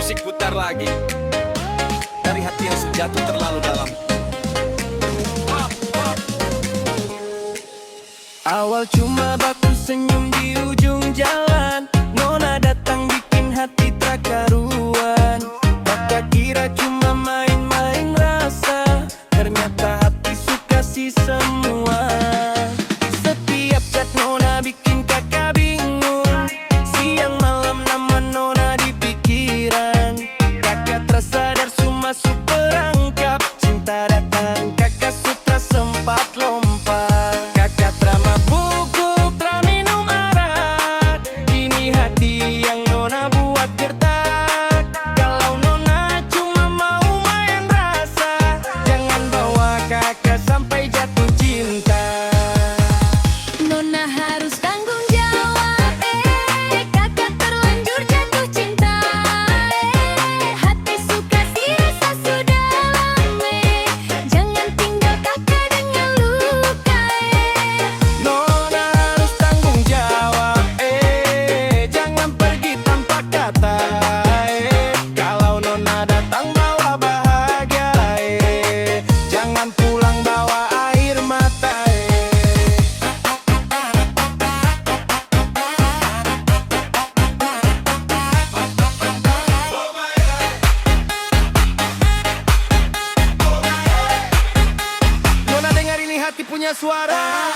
Musik putar lagi dari hati yang sudah jatuh terlalu dalam. Awal cuma baku senyum di ujung jalan, Nona datang bikin hati tak karuan. Tak kira cuma main-main rasa, ternyata hati suka si semua. Setiap chat Nona bikin kakak bingung, siang malam nama Nona di pikiran. Kakak tersadar cuma superangkap, cinta datang kakak suka sempat lompat. Kakak drama buku, tra minum arak, ini hati yang Nona buat gertak. Kalau Nona cuma mau main rasa, jangan bawa kakak sampai jatuh cinta. Nona harus tanggung jawab, kakak terlanjur jatuh cinta. Hati suka si rasa sudah lama, jangan tinggal kakak dengan luka. Nona harus tanggung jawab, jangan pergi tanpa kata. Kalau Nona datang bawa bahagia, jangan pulang bawa air mata. Nona dengar ini hati punya suara.